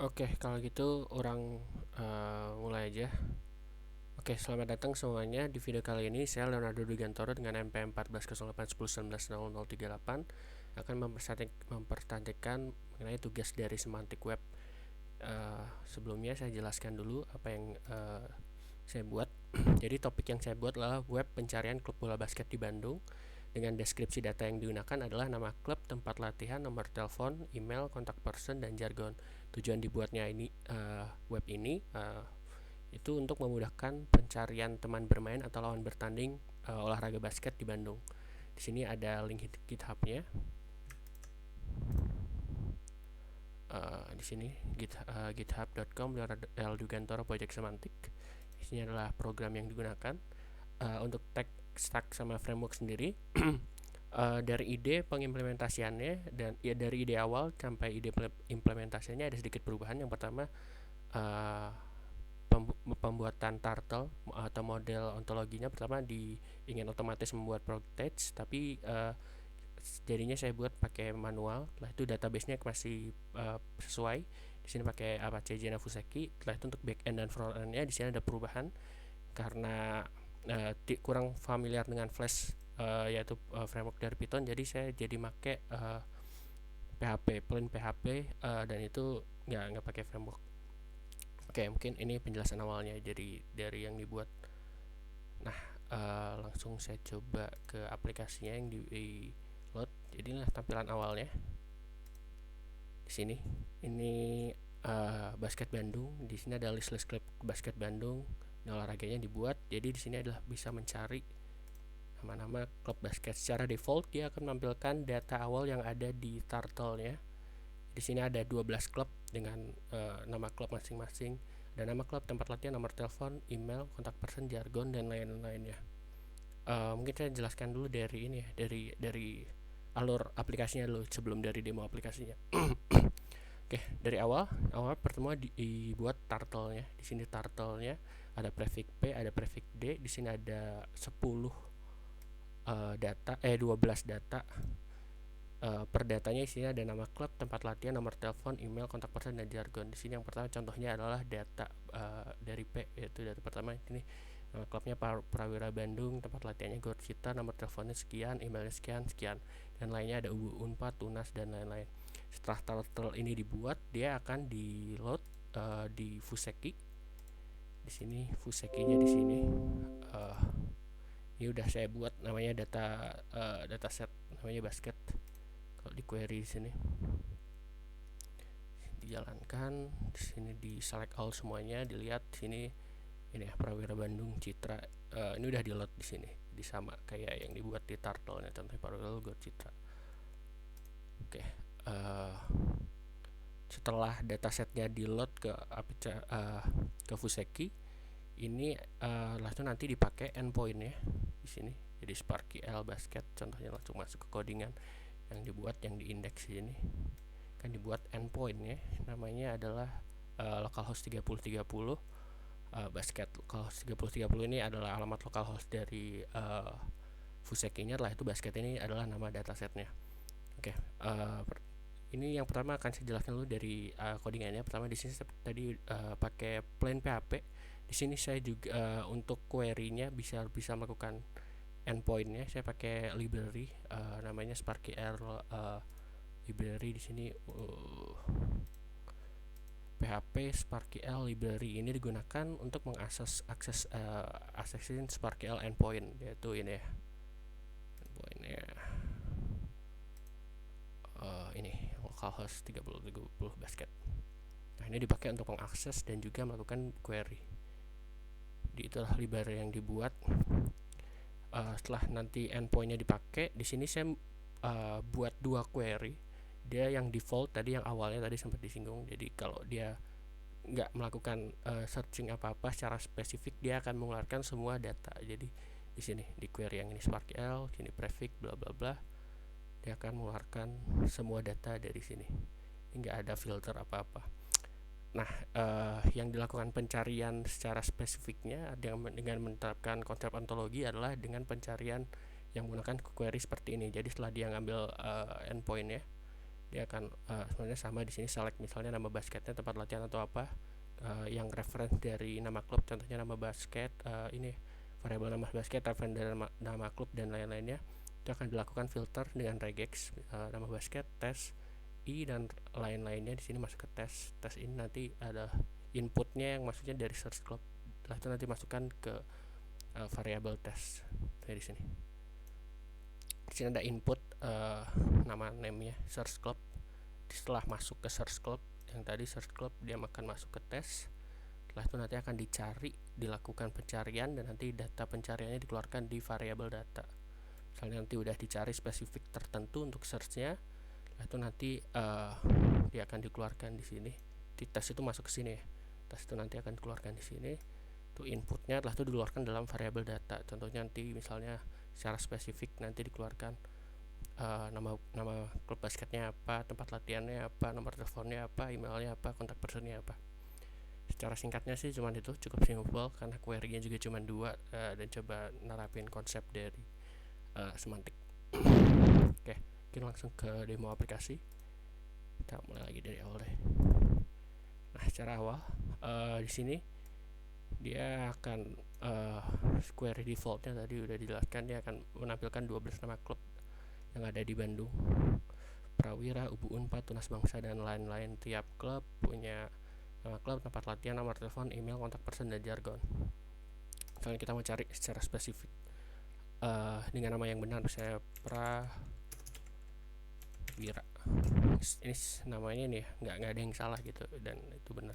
Oke, kalau gitu orang mulai aja. Oke, selamat datang semuanya. Di video kali ini saya Leonardo Dugantoro dengan NPM 140810190038 akan mempertanyakan mengenai tugas dari semantik web. Sebelumnya saya jelaskan dulu apa yang saya buat. Jadi topik yang saya buat adalah web pencarian klub bola basket di Bandung. Dengan deskripsi data yang digunakan adalah nama klub, tempat latihan, nomor telepon, email, kontak person, dan jargon. Tujuan dibuatnya web ini itu untuk memudahkan pencarian teman bermain atau lawan bertanding olahraga basket di Bandung. Di sini ada link GitHub-nya. Di sini github.com L Dugantoro Project Semantik. Di sini adalah program yang digunakan untuk tech stack sama framework sendiri. Dari ide pengimplementasiannya dan ya dari ide awal sampai ide implementasinya ada sedikit perubahan. Yang pertama, uh, pembuatan turtle atau model ontologinya pertama ingin otomatis membuat prototypes, tapi jadinya saya buat pakai manual. Setelah itu database-nya masih sesuai. Di sini pakai Apache Jena Fuseki. Setelah itu untuk back end dan front end-nya di sini ada perubahan karena kurang familiar dengan Flash, yaitu framework dari Python. Jadi saya jadi make PHP, plain PHP, dan itu nggak pakai framework. Oke, mungkin ini penjelasan awalnya dari yang dibuat. Nah, langsung saya coba ke aplikasinya yang di load. Jadi inilah tampilan awalnya. Di sini, ini basket Bandung. Di sini ada list klub basket Bandung. Nah, olahraganya dibuat. Jadi di sini adalah bisa mencari nama-nama klub basket. Secara default dia akan menampilkan data awal yang ada di turtle-nya. Di sini ada 12 klub dengan nama klub masing-masing, dan nama klub, tempat latihan, nomor telepon, email, kontak person, jargon, dan lain-lainnya. Mungkin saya jelaskan dulu dari ini ya, dari alur aplikasinya dulu sebelum dari demo aplikasinya. Oke, dari awal pertama dibuat turtle-nya. Di sini turtle-nya ada prefix P, ada prefix D. Di sini ada 10 data 12 data. Per datanya isinya ada nama klub, tempat latihan, nomor telepon, email, kontak person, dan jargon. Di sini yang pertama contohnya adalah data dari P, yaitu data pertama ini nama klubnya Prawira Bandung, tempat latihannya Gor Citra, nomor teleponnya sekian, emailnya sekian sekian, dan lainnya ada UU Unpad, Tunas, dan lain-lain. Setelah turtle ini dibuat, dia akan di load di Fuseki. Di sini Fusekinya di sini. Ini udah saya buat namanya dataset namanya basket. Kalau di query di sini dijalankan, di sini di select all semuanya, dilihat di sini ini ya Prawira Bandung Citra. Ini udah di load di sini, di sama kayak yang dibuat di turtle nya, contohnya Prawira Gor Citra. Oke, setelah datasetnya di load ke Fuseki, ini langsung nanti dipakai endpoint ya di sini. Jadi SparkyL basket contohnya langsung masuk ke codingan yang dibuat, yang diindeks di sini kan dibuat endpointnya, namanya adalah localhost 3030 basket. Localhost 3030 ini adalah alamat localhost dari Fuseki-nya. Lah itu basket ini adalah nama datasetnya. Oke, ini yang pertama akan saya jelaskan dulu dari codingannya. Pertama di sini tadi pakai plain PHP. Di sini saya juga untuk query-nya bisa melakukan endpoint-nya. Saya pakai library namanya SparkyR library. Di sini PHP SparkyL library ini digunakan untuk aksesin SparkyL endpoint, yaitu ini ya endpointnya ini localhost 3030 basket. Nah, ini dipakai untuk mengakses dan juga melakukan query. Itulah library yang dibuat. Setelah nanti endpointnya dipakai, di sini saya buat dua query. Dia yang default tadi, yang awalnya tadi sempat disinggung. Jadi kalau dia nggak melakukan searching apa-apa secara spesifik, dia akan mengeluarkan semua data. Jadi di sini di query yang ini SparkyL, sini prefix bla bla bla, dia akan mengeluarkan semua data dari sini. Nggak ada filter apa-apa. Nah, yang dilakukan pencarian secara spesifiknya dengan menerapkan konsep ontologi adalah dengan pencarian yang menggunakan query seperti ini. Jadi setelah dia ngambil endpoint ya, dia akan sebenarnya sama di sini, select misalnya nama basketnya, tempat latihan atau apa yang reference dari nama klub, contohnya nama basket, ini variabel nama basket, reference dari nama klub dan lain-lainnya. Itu akan dilakukan filter dengan regex, nama basket, tes, i dan lain-lainnya di sini masuk ke tes. Tes ini nanti ada inputnya yang maksudnya dari search club. Setelah itu nanti masukkan ke variabel tes dari sini. Di sini ada input nama name-nya search club. Setelah masuk ke search club yang tadi search club, dia akan masuk ke tes. Setelah itu nanti akan dicari, dilakukan pencarian, dan nanti data pencariannya dikeluarkan di variabel data. Misalnya nanti udah dicari spesifik tertentu untuk search-nya, itu nanti dia akan dikeluarkan di sini. Di tes itu masuk ke sini ya. Tes itu nanti akan dikeluarkan di sini. Itu inputnya, setelah itu dikeluarkan dalam variabel data. Contohnya nanti misalnya secara spesifik nanti dikeluarkan nama klub basketnya apa, tempat latihannya apa, nomor teleponnya apa, emailnya apa, kontak personnya apa. Secara singkatnya sih cuman itu, cukup simple karena query-nya juga cuma 2 dan coba nerapin konsep dari semantik. Oke, kita langsung ke demo aplikasi. Kita mulai lagi dari awal deh. Nah, secara awal di sini dia akan query defaultnya tadi udah dijelaskan, dia akan menampilkan 12 nama klub yang ada di Bandung, Prawira, Ubu Unpad, Tunas Bangsa dan lain-lain. Tiap klub punya nama klub, tempat latihan, nomor telepon, email, kontak person dan jargon. Misalnya kita mau cari secara spesifik dengan nama yang benar, misalnya Prawira. Ini namanya nih nggak ada yang salah gitu, dan itu benar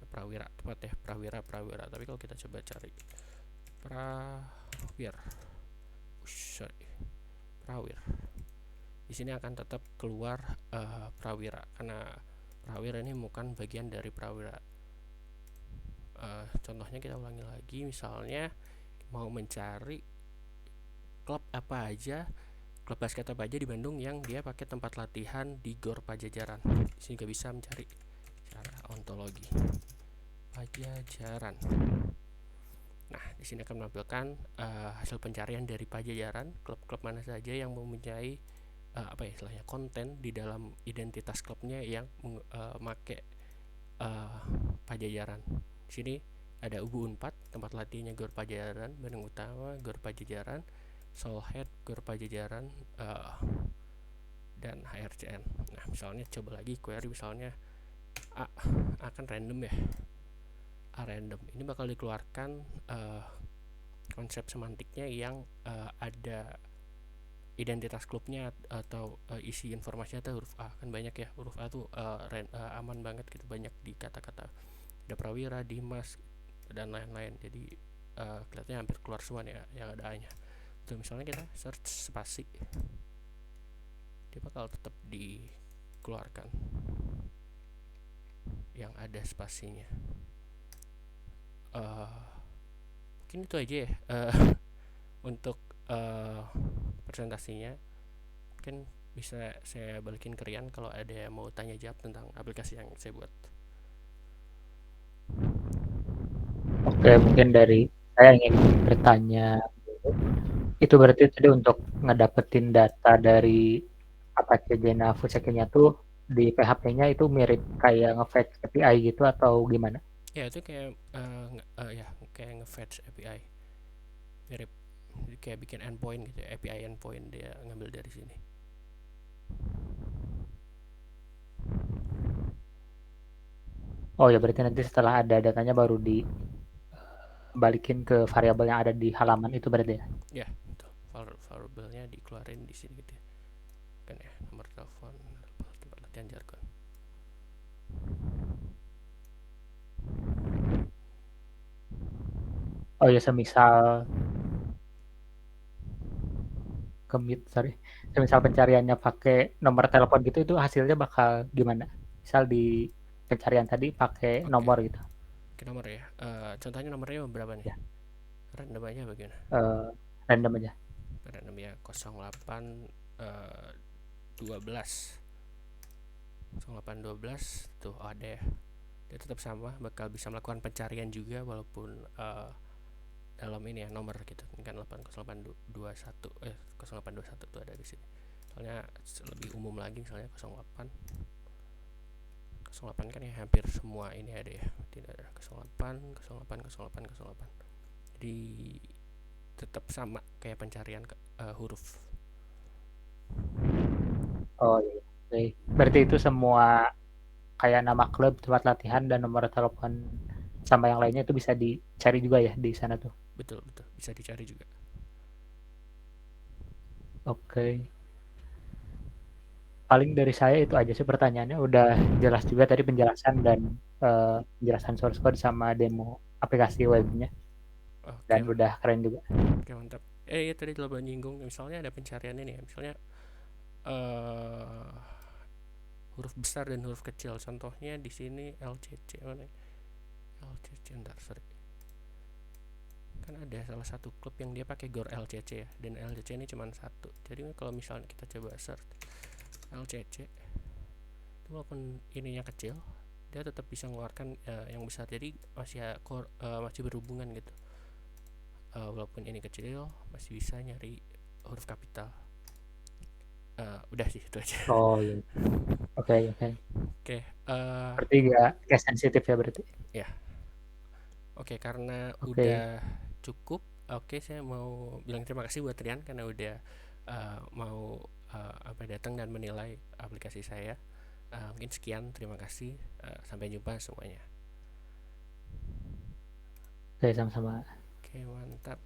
Prawira, tepat ya, Prawira. Tapi kalau kita coba cari Prawir, di sini akan tetap keluar Prawira karena Prawira ini bukan bagian dari Prawira. Contohnya kita ulangi lagi, misalnya mau mencari klub apa aja, klub basket apa aja di Bandung yang dia pakai tempat latihan di Gor Pajajaran. Di sini juga bisa mencari secara ontologi Pajajaran. Nah, di sini akan menampilkan hasil pencarian dari Pajajaran, klub-klub mana saja yang mempunyai istilahnya konten di dalam identitas klubnya yang memakai Pajajaran. Di sini ada Ubu Unpad, tempat latihnya Gor Pajajaran, Bandung Utama, Gor Pajajaran, Solhead, Gor Pajajaran, dan HRCN. Nah, misalnya coba lagi query misalnya akan random ya. Random ini bakal dikeluarkan konsep semantiknya yang ada identitas klubnya atau isi informasinya atau huruf A. Kan banyak ya, huruf A tuh aman banget gitu, banyak di kata-kata. Ada Prawira, Dimas dan lain-lain, jadi kelihatannya hampir keluar semua nih yang ada A-nya. Tuh misalnya kita search spasi, dia bakal tetap dikeluarkan yang ada spasinya. Mungkin itu aja ya untuk presentasinya. Mungkin bisa saya balikin ke Rian kalau ada yang mau tanya jawab tentang aplikasi yang saya buat. Oke, mungkin dari saya ingin bertanya, itu berarti tadi untuk ngedapetin data dari Apache Jena Fusekinya tuh di PHP-nya itu mirip kayak nge-fetch API gitu atau gimana? Ya itu kayak kayak nge-fetch API, mirip kayak bikin endpoint gitu ya, API endpoint dia ngambil dari sini. Oh ya, berarti nanti setelah ada datanya baru dibalikin ke variabel yang ada di halaman itu berarti ya? Ya, betul. Variabelnya dikeluarin di sini gitu ya. Kan ya, nomor telepon, tempat latihan, jargon. Oh ya, semisal semisal pencariannya pakai nomor telepon gitu, itu hasilnya bakal gimana? Misal di pencarian tadi pakai Oke, nomor gitu ke nomor ya. Contohnya nomornya berapa nih? ya, Random aja bagaimana? random aja. Random ya, 08 12 0812 tuh ada ya. Dia tetap sama, bakal bisa melakukan pencarian juga walaupun dalam ini ya nomor gitu. Ini kan 0821 0821 tuh ada di sini. Soalnya lebih umum lagi, misalnya 08 08 kan ya hampir semua ini ada ya, tidak ada 08 08 08 08. Jadi tetap sama kayak pencarian huruf. Oh iya. Oke. Berarti itu semua kayak nama klub, tempat latihan, dan nomor telepon sama yang lainnya itu bisa dicari juga ya di sana tuh. Betul betul, bisa dicari juga. Oke. Paling dari saya itu aja sih pertanyaannya. Udah jelas juga tadi penjelasan dan penjelasan source code sama demo aplikasi webnya. Dan Oke, udah keren juga. oke mantap. Ya tadi lupa menyinggung, misalnya ada pencarian ini ya, misalnya eh huruf besar dan huruf kecil. Contohnya di sini LCC mana? LCC, ntar sorry. Kan ada salah satu klub yang dia pakai GOR LCC ya, dan LCC ini cuma satu. Jadi kalau misalnya kita coba search LCC, itu walaupun ininya kecil, dia tetap bisa mengeluarkan yang besar. Jadi masih berhubungan gitu. Walaupun ini kecil, masih bisa nyari huruf kapital. Udah sih itu aja. Oh iya. Oke, oke. Oke, Berarti gak sensitif ya berarti. ya, oke karena Oke. udah cukup. Oke, saya mau bilang terima kasih buat Rian karena udah mau datang dan menilai aplikasi saya. Mungkin sekian, terima kasih. Sampai jumpa semuanya. Oke, sama-sama. Oke, mantap.